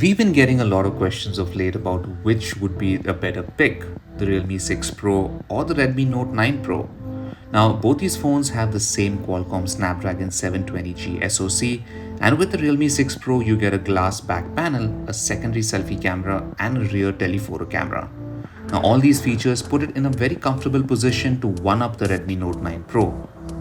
We've been getting a lot of questions of late about which would be a better pick, the Realme 6 Pro or the Redmi Note 9 Pro. Now, both these phones have the same Qualcomm Snapdragon 720G SoC, and with the Realme 6 Pro, you get a glass back panel, a secondary selfie camera, and a rear telephoto camera. Now, all these features put it in a very comfortable position to one up the Redmi Note 9 Pro.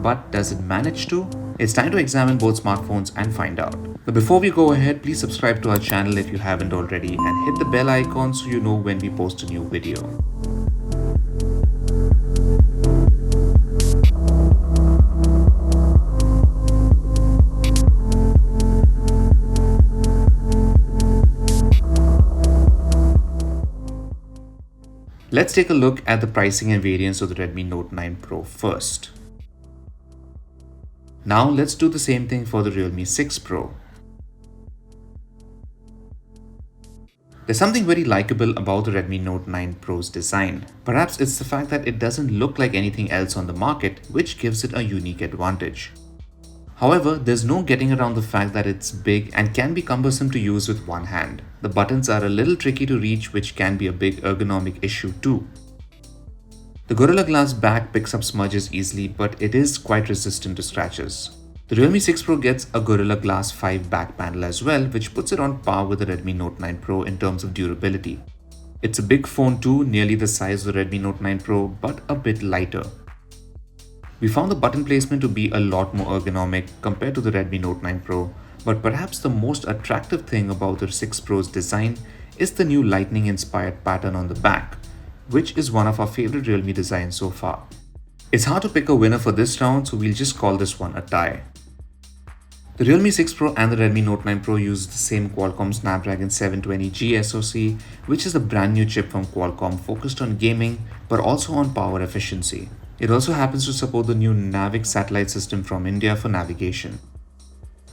But does it manage to? It's time to examine both smartphones and find out. But before we go ahead, please subscribe to our channel if you haven't already and hit the bell icon so you know when we post a new video. Let's take a look at the pricing and variants of the Redmi Note 9 Pro first. Now let's do the same thing for the Realme 6 Pro. There's something very likable about the Redmi Note 9 Pro's design. Perhaps it's the fact that it doesn't look like anything else on the market, which gives it a unique advantage. However, there's no getting around the fact that it's big and can be cumbersome to use with one hand. The buttons are a little tricky to reach, which can be a big ergonomic issue too. The Gorilla Glass back picks up smudges easily, but it is quite resistant to scratches. The Realme 6 Pro gets a Gorilla Glass 5 back panel as well, which puts it on par with the Redmi Note 9 Pro in terms of durability. It's a big phone too, nearly the size of the Redmi Note 9 Pro, but a bit lighter. We found the button placement to be a lot more ergonomic compared to the Redmi Note 9 Pro, but perhaps the most attractive thing about the 6 Pro's design is the new lightning-inspired pattern on the back, which is one of our favorite Realme designs so far. It's hard to pick a winner for this round, so we'll just call this one a tie. The Realme 6 Pro and the Redmi Note 9 Pro use the same Qualcomm Snapdragon 720G SoC, which is a brand new chip from Qualcomm focused on gaming but also on power efficiency. It also happens to support the new Navic satellite system from India for navigation.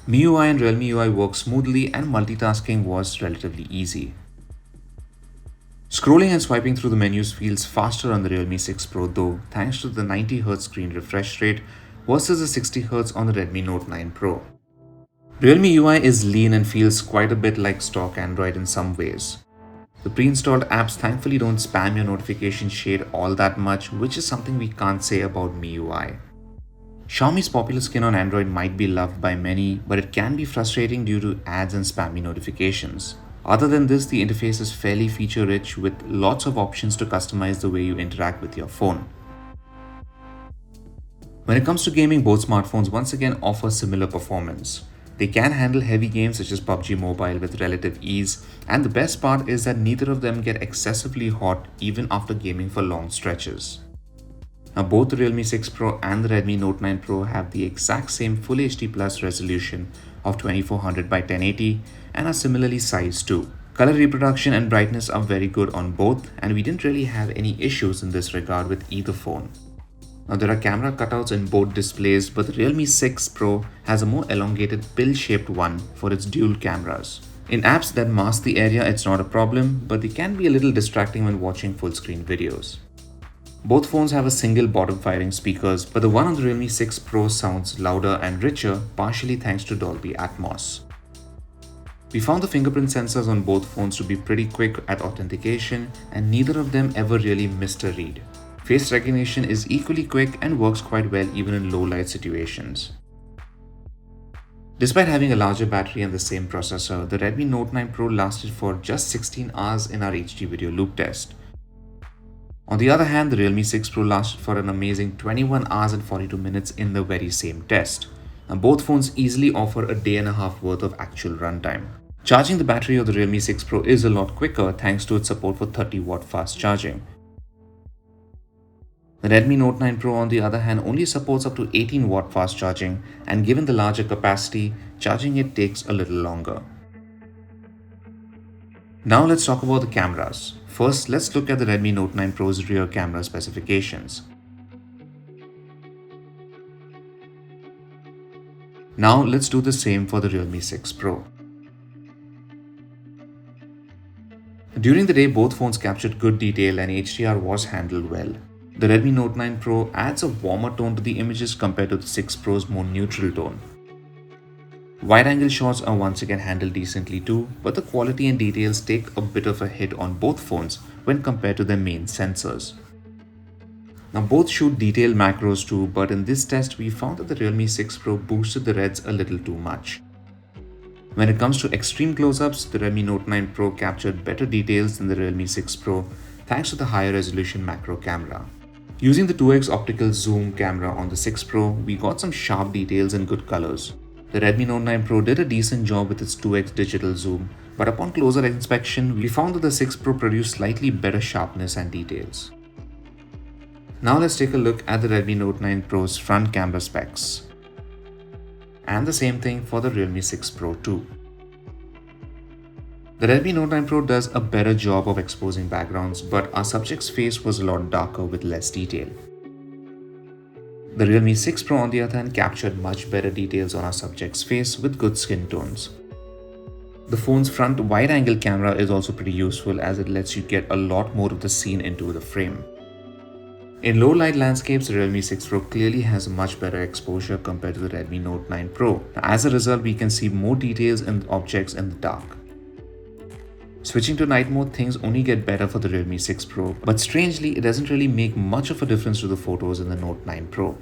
MIUI and Realme UI work smoothly and multitasking was relatively easy. Scrolling and swiping through the menus feels faster on the Realme 6 Pro though, thanks to the 90Hz screen refresh rate versus the 60Hz on the Redmi Note 9 Pro. Realme UI is lean and feels quite a bit like stock Android in some ways. The pre-installed apps thankfully don't spam your notification shade all that much, which is something we can't say about MIUI. Xiaomi's popular skin on Android might be loved by many, but it can be frustrating due to ads and spammy notifications. Other than this, the interface is fairly feature-rich with lots of options to customize the way you interact with your phone. When it comes to gaming, both smartphones once again offer similar performance. They can handle heavy games such as PUBG Mobile with relative ease, and the best part is that neither of them get excessively hot even after gaming for long stretches. Now both the Realme 6 Pro and the Redmi Note 9 Pro have the exact same Full HD Plus resolution of 2400 by 1080 and are similarly sized too. Color reproduction and brightness are very good on both, and we didn't really have any issues in this regard with either phone. Now there are camera cutouts in both displays, but the Realme 6 Pro has a more elongated pill-shaped one for its dual cameras. In apps that mask the area, it's not a problem, but they can be a little distracting when watching full-screen videos. Both phones have a single bottom-firing speakers, but the one on the Realme 6 Pro sounds louder and richer, partially thanks to Dolby Atmos. We found the fingerprint sensors on both phones to be pretty quick at authentication, and neither of them ever really missed a read. Face recognition is equally quick and works quite well even in low light situations. Despite having a larger battery and the same processor, the Redmi Note 9 Pro lasted for just 16 hours in our HD video loop test. On the other hand, the Realme 6 Pro lasted for an amazing 21 hours and 42 minutes in the very same test. Now, both phones easily offer a day and a half worth of actual runtime. Charging the battery of the Realme 6 Pro is a lot quicker thanks to its support for 30-watt fast charging. The Redmi Note 9 Pro on the other hand only supports up to 18-watt fast charging, and given the larger capacity, charging it takes a little longer. Now let's talk about the cameras. First, let's look at the Redmi Note 9 Pro's rear camera specifications. Now let's do the same for the Realme 6 Pro. During the day, both phones captured good detail and HDR was handled well. The Redmi Note 9 Pro adds a warmer tone to the images compared to the 6 Pro's more neutral tone. Wide angle shots are once again handled decently too, but the quality and details take a bit of a hit on both phones when compared to their main sensors. Now both shoot detailed macros too, but in this test we found that the Realme 6 Pro boosted the reds a little too much. When it comes to extreme close-ups, the Redmi Note 9 Pro captured better details than the Realme 6 Pro thanks to the higher resolution macro camera. Using the 2x optical zoom camera on the 6 Pro, we got some sharp details and good colors. The Redmi Note 9 Pro did a decent job with its 2x digital zoom, but upon closer inspection, we found that the 6 Pro produced slightly better sharpness and details. Now let's take a look at the Redmi Note 9 Pro's front camera specs. And the same thing for the Realme 6 Pro too. The Redmi Note 9 Pro does a better job of exposing backgrounds, but our subject's face was a lot darker with less detail. The Realme 6 Pro on the other hand captured much better details on our subject's face with good skin tones. The phone's front wide-angle camera is also pretty useful as it lets you get a lot more of the scene into the frame. In low-light landscapes, the Realme 6 Pro clearly has much better exposure compared to the Redmi Note 9 Pro. As a result, we can see more details in objects in the dark. Switching to night mode, things only get better for the Realme 6 Pro, but strangely, it doesn't really make much of a difference to the photos in the Note 9 Pro.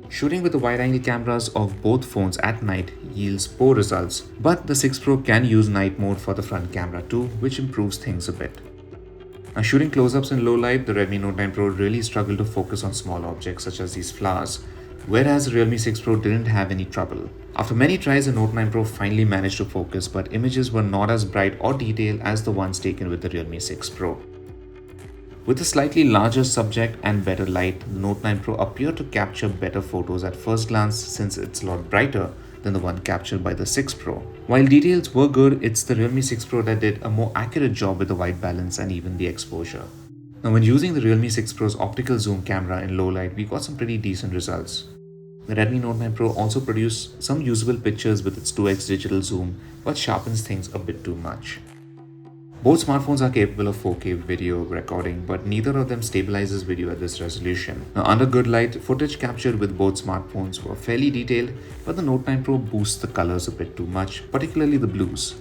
Shooting with the wide-angle cameras of both phones at night yields poor results, but the 6 Pro can use night mode for the front camera too, which improves things a bit. Now, shooting close-ups in low light, the Redmi Note 9 Pro really struggled to focus on small objects such as these flowers, whereas the Realme 6 Pro didn't have any trouble. After many tries, the Note 9 Pro finally managed to focus, but images were not as bright or detailed as the ones taken with the Realme 6 Pro. With a slightly larger subject and better light, the Note 9 Pro appeared to capture better photos at first glance since it's a lot brighter than the one captured by the 6 Pro. While details were good, it's the Realme 6 Pro that did a more accurate job with the white balance and even the exposure. Now when using the Realme 6 Pro's optical zoom camera in low light, we got some pretty decent results. The Redmi Note 9 Pro also produced some usable pictures with its 2x digital zoom, but sharpens things a bit too much. Both smartphones are capable of 4K video recording, but neither of them stabilizes video at this resolution. Now, under good light, footage captured with both smartphones were fairly detailed, but the Note 9 Pro boosts the colors a bit too much, particularly the blues.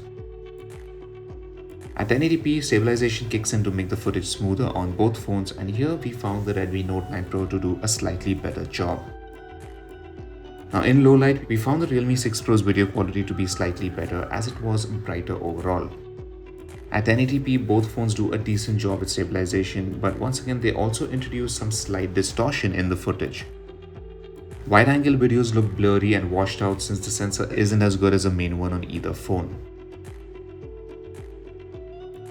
At 1080p, stabilization kicks in to make the footage smoother on both phones, and here we found the Redmi Note 9 Pro to do a slightly better job. Now in low light, we found the Realme 6 Pro's video quality to be slightly better as it was brighter overall. At 1080p, both phones do a decent job at stabilization, but once again they also introduce some slight distortion in the footage. Wide-angle videos look blurry and washed out since the sensor isn't as good as the main one on either phone.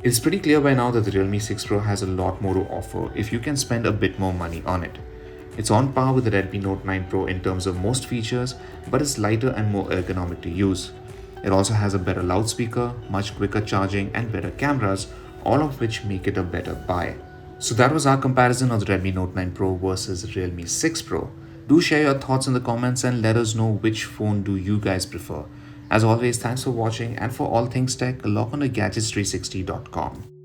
It's pretty clear by now that the Realme 6 Pro has a lot more to offer if you can spend a bit more money on it. It's on par with the Redmi Note 9 Pro in terms of most features, but it's lighter and more ergonomic to use. It also has a better loudspeaker, much quicker charging and better cameras, all of which make it a better buy. So that was our comparison of the Redmi Note 9 Pro versus Realme 6 Pro. Do share your thoughts in the comments and let us know which phone do you guys prefer. As always, thanks for watching, and for all things tech, log on to gadgets360.com.